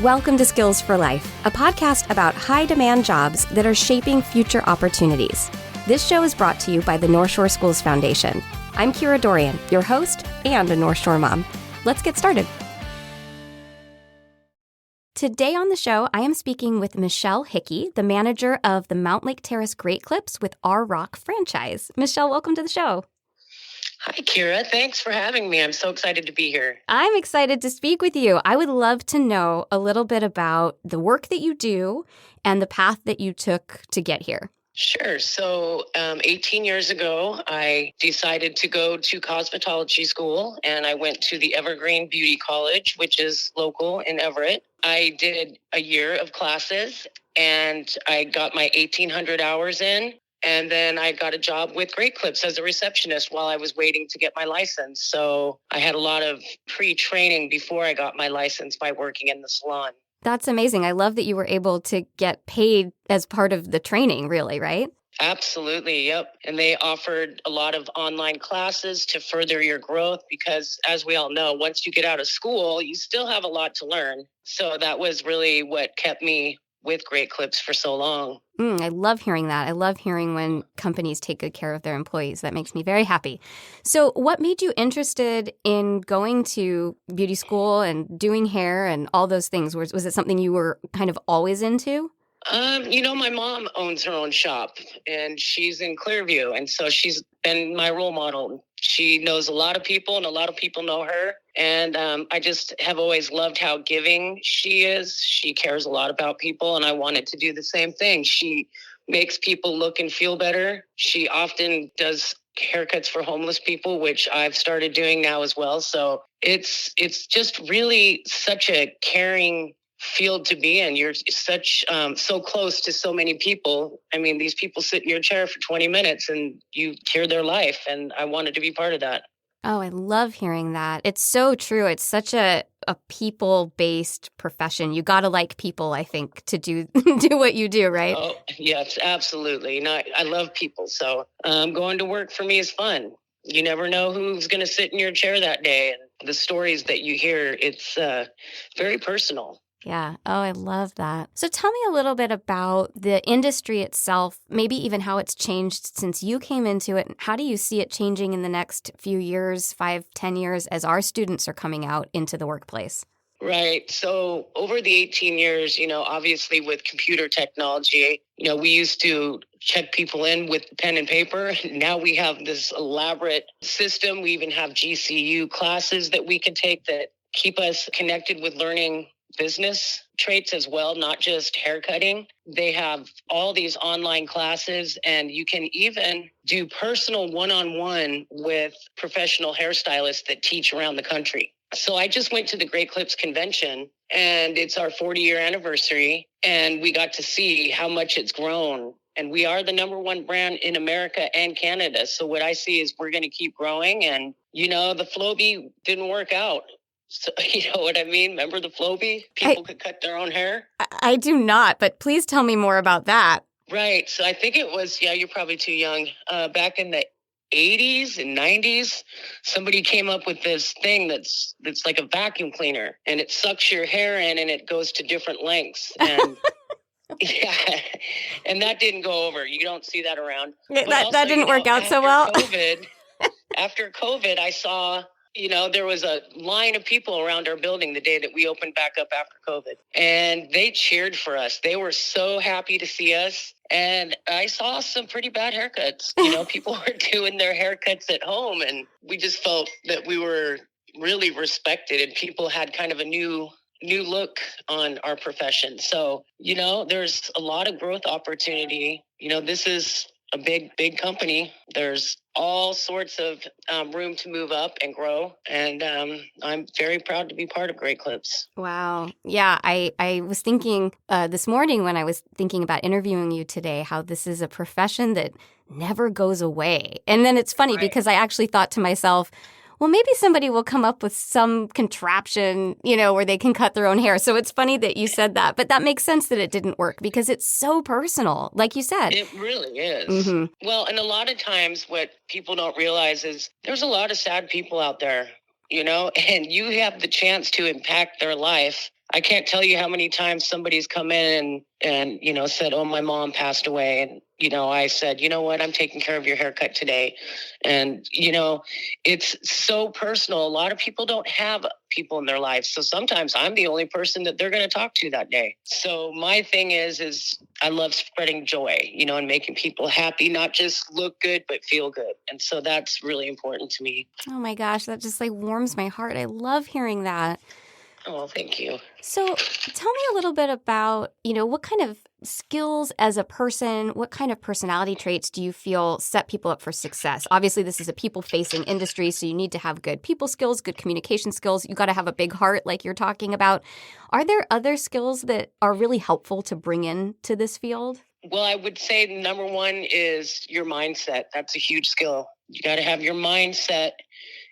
Welcome to Skills for Life, a podcast about high-demand jobs that are shaping future opportunities. This show is brought to you by the North Shore Schools Foundation. I'm Kira Dorrian, your host and a North Shore mom. Let's get started. Today on the show, I am speaking with Michelle Hickey, the manager of the Mountlake Terrace Great Clips with Our Rock franchise. Michelle, welcome to the show. Hi, Kira. Thanks for having me. I'm so excited to be here. I'm excited to speak with you. I would love to know a little bit about the work that you do and the path that you took to get here. Sure. So 18 years ago, I decided to go to cosmetology school, and I went to the Evergreen Beauty College, which is local in Everett. I did a year of classes, and I got my 1,800 hours in. And then I got a job with Great Clips as a receptionist while I was waiting to get my license. So I had a lot of pre-training before I got my license by working in the salon. That's amazing. I love that you were able to get paid as part of the training, really, right? Absolutely. Yep. And they offered a lot of online classes to further your growth because, as we all know, once you get out of school, you still have a lot to learn. So that was really what kept me with Great Clips for so long. I love hearing that. I love hearing when companies take good care of their employees. That makes me very happy. So what made you interested in going to beauty school and doing hair and all those things? Was it something you were kind of always into? My mom owns her own shop, and she's in Clearview, and so she's been my role model. She knows a lot of people, and a lot of people know her, and I just have always loved how giving she is. She cares a lot about people, and I wanted to do the same thing. She makes people look and feel better. She often does haircuts for homeless people, which I've started doing now as well. So it's just really such a caring field to be in. You're so close to so many people. I mean, these people sit in your chair for 20 minutes and you hear their life, and I wanted to be part of that. Oh, I love hearing that. It's so true. It's such a people-based profession. You got to like people, I think, to do what you do, right? Oh, yes, absolutely. I love people. So going to work for me is fun. You never know who's going to sit in your chair that day. And the stories that you hear, it's very personal. Yeah. Oh, I love that. So tell me a little bit about the industry itself, maybe even how it's changed since you came into it. How do you see it changing in the next few years, 5, 10 years, as our students are coming out into the workplace? Right. So over the 18 years, obviously with computer technology, we used to check people in with pen and paper. Now we have this elaborate system. We even have GCU classes that we can take that keep us connected with learning business traits as well, not just haircutting. They have all these online classes, and you can even do personal one-on-one with professional hairstylists that teach around the country. So I just went to the Great Clips convention, and it's our 40-year anniversary, and we got to see how much it's grown. And we are the #1 brand in America and Canada. So what I see is we're going to keep growing. And, the Flowbee didn't work out. So, you know what I mean? Remember the Flowbee? People could cut their own hair? I do not, but please tell me more about that. Right. So I think it was, you're probably too young. Back in the 80s and 90s, somebody came up with this thing that's like a vacuum cleaner, and it sucks your hair in and it goes to different lengths. And yeah, and that didn't go over. You don't see that around. That didn't work out so well. After COVID, I saw there was a line of people around our building the day that we opened back up after COVID, and they cheered for us. They were so happy to see us. And I saw some pretty bad haircuts. People were doing their haircuts at home, and we just felt that we were really respected, and people had kind of a new look on our profession. So, there's a lot of growth opportunity. This is a big company. There's all sorts of room to move up and grow. And I'm very proud to be part of Great Clips. Wow. Yeah, I was thinking this morning when I was thinking about interviewing you today, how this is a profession that never goes away. And then it's funny because I actually thought to myself, well, maybe somebody will come up with some contraption, where they can cut their own hair. So it's funny that you said that. But that makes sense that it didn't work because it's so personal, like you said. It really is. Mm-hmm. Well, and a lot of times what people don't realize is there's a lot of sad people out there, and you have the chance to impact their life I can't tell you how many times somebody's come in and, said, oh, my mom passed away. And, I said, you know what, I'm taking care of your haircut today. And, it's so personal. A lot of people don't have people in their lives. So sometimes I'm the only person that they're going to talk to that day. So my thing is I love spreading joy, and making people happy, not just look good, but feel good. And so that's really important to me. Oh my gosh, that just like warms my heart. I love hearing that. Oh, thank you. So tell me a little bit about, what kind of skills as a person, what kind of personality traits do you feel set people up for success? Obviously, this is a people-facing industry, so you need to have good people skills, good communication skills. You got to have a big heart like you're talking about. Are there other skills that are really helpful to bring into this field? Well, I would say number one is your mindset. That's a huge skill. You got to have your mindset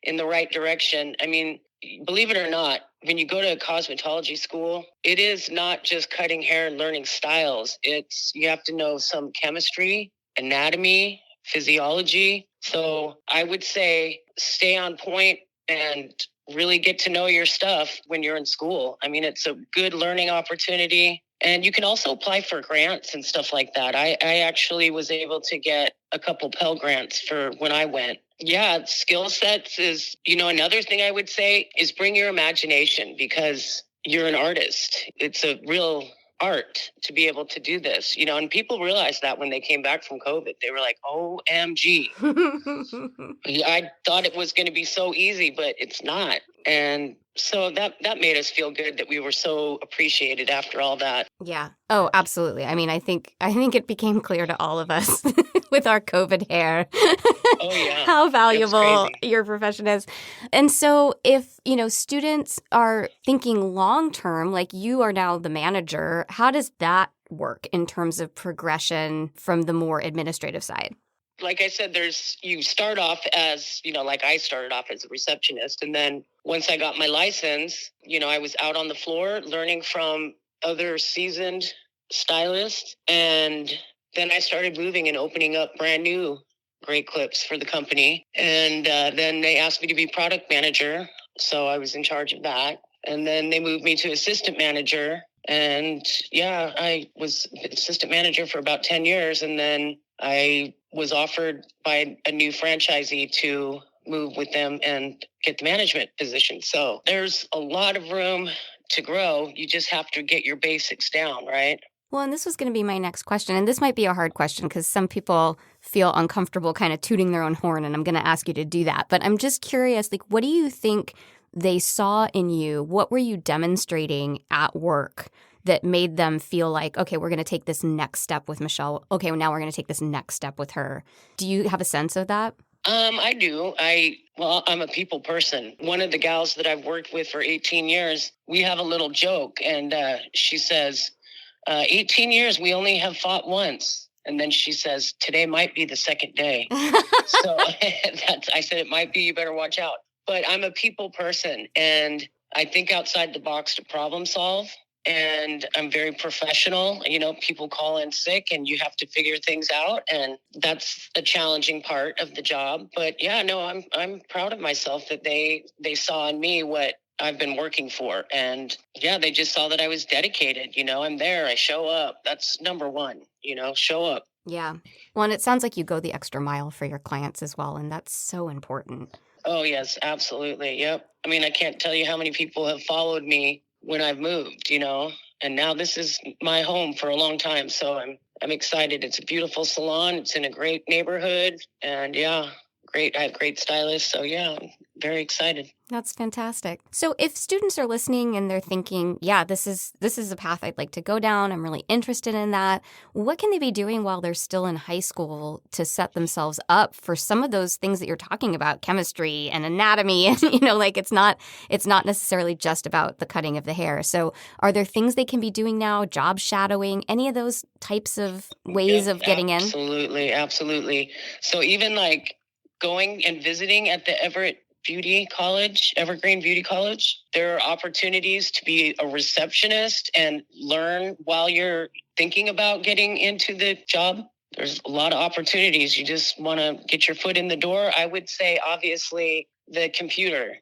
in the right direction. I mean, believe it or not, when you go to a cosmetology school, it is not just cutting hair and learning styles. You have to know some chemistry, anatomy, physiology. So I would say stay on point and really get to know your stuff when you're in school. I mean, it's a good learning opportunity. And you can also apply for grants and stuff like that. I actually was able to get a couple Pell Grants for when I went. Yeah, skill sets is, another thing I would say is bring your imagination, because you're an artist. It's a real art to be able to do this, and people realized that when they came back from COVID. They were like, OMG. I thought it was going to be so easy, but it's not. And so that made us feel good that we were so appreciated after all that. Yeah. Oh, absolutely. I mean, I think it became clear to all of us with our COVID hair. Oh, yeah. How valuable your profession is. And so if, students are thinking long term, like you are now the manager, how does that work in terms of progression from the more administrative side? Like I said, you start off as, like I started off as a receptionist. And then once I got my license, I was out on the floor learning from other seasoned stylists. And then I started moving and opening up brand new great clips for the company. And then they asked me to be product manager. So I was in charge of that. And then they moved me to assistant manager. And yeah, I was assistant manager for about 10 years. And then I was offered by a new franchisee to move with them and get the management position. So there's a lot of room to grow. You just have to get your basics down, right? Well, and this was going to be my next question. And this might be a hard question because some people feel uncomfortable kind of tooting their own horn. And I'm going to ask you to do that. But I'm just curious, like, what do you think they saw in you? What were you demonstrating at work that made them feel like, okay, we're going to take this next step with Michelle. Okay, well, now we're going to take this next step with her. Do you have a sense of that? I do. I'm a people person. One of the gals that I've worked with for 18 years, we have a little joke. And she says, 18 years, we only have fought once. And then she says, today might be the second day. So I said, it might be, you better watch out. But I'm a people person, and I think outside the box to problem solve. And I'm very professional. People call in sick and you have to figure things out. And that's a challenging part of the job. But yeah, no, I'm proud of myself that they saw in me what I've been working for. And yeah, they just saw that I was dedicated. I'm there. I show up. That's number one, show up. Yeah. Well, and it sounds like you go the extra mile for your clients as well. And that's so important. Oh, yes, absolutely. Yep. I mean, I can't tell you how many people have followed me when I've moved, and now this is my home for a long time. So I'm excited. It's a beautiful salon. It's in a great neighborhood, and yeah, great. I have great stylists. So yeah, I'm very excited. That's fantastic. So if students are listening and they're thinking, yeah, this is a path I'd like to go down, I'm really interested in that, what can they be doing while they're still in high school to set themselves up for some of those things that you're talking about, chemistry and anatomy? And, like it's not necessarily just about the cutting of the hair. So are there things they can be doing now, job shadowing, any of those types of ways of getting in? Absolutely. So even like going and visiting at the Evergreen Beauty College. There are opportunities to be a receptionist and learn while you're thinking about getting into the job. There's a lot of opportunities. You just want to get your foot in the door. I would say, obviously, the computer.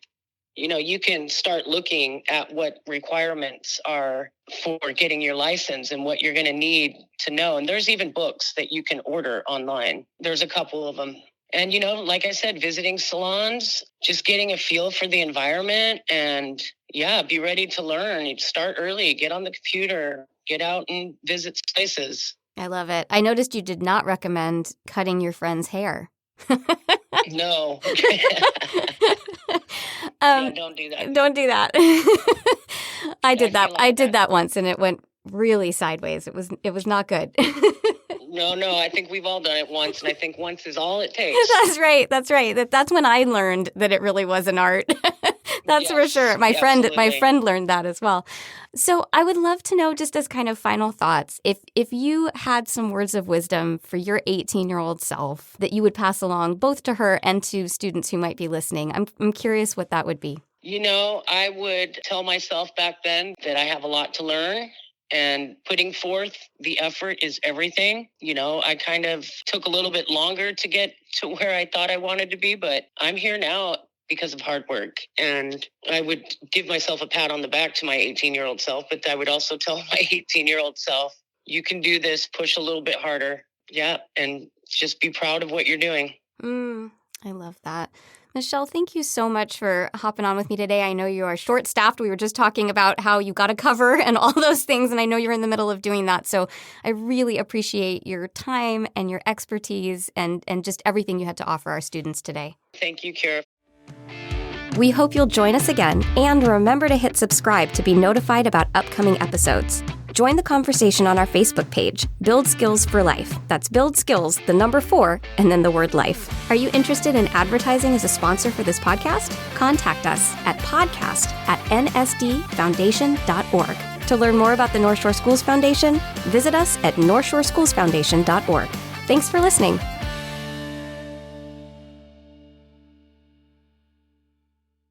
you can start looking at what requirements are for getting your license and what you're going to need to know. And there's even books that you can order online. There's a couple of them. And, like I said, visiting salons, just getting a feel for the environment and, be ready to learn. Start early, get on the computer, get out and visit places. I love it. I noticed you did not recommend cutting your friend's hair. No. Don't do that. Don't do that. I did that. I did that once, and it went really sideways. It was not good. No. I think we've all done it once, and I think once is all it takes. That's right. That's when I learned that it really was an art. That's for sure. My friend learned that as well. So I would love to know, just as kind of final thoughts, if you had some words of wisdom for your 18-year-old self that you would pass along both to her and to students who might be listening. I'm curious what that would be. I would tell myself back then that I have a lot to learn. And putting forth the effort is everything. I kind of took a little bit longer to get to where I thought I wanted to be, but I'm here now because of hard work. And I would give myself a pat on the back to my 18-year-old self, but I would also tell my 18-year-old self, you can do this, push a little bit harder. Yeah. And just be proud of what you're doing. I love that. Michelle, thank you so much for hopping on with me today. I know you are short-staffed. We were just talking about how you got a cover and all those things, and I know you're in the middle of doing that. So I really appreciate your time and your expertise and just everything you had to offer our students today. Thank you, Kira. We hope you'll join us again, and remember to hit subscribe to be notified about upcoming episodes. Join the conversation on our Facebook page, Build Skills for Life. That's Build Skills, the number 4, and then the word life. Are you interested in advertising as a sponsor for this podcast? Contact us at podcast@nsdfoundation.org. To learn more about the North Shore Schools Foundation, visit us at northshoreschoolsfoundation.org. Thanks for listening.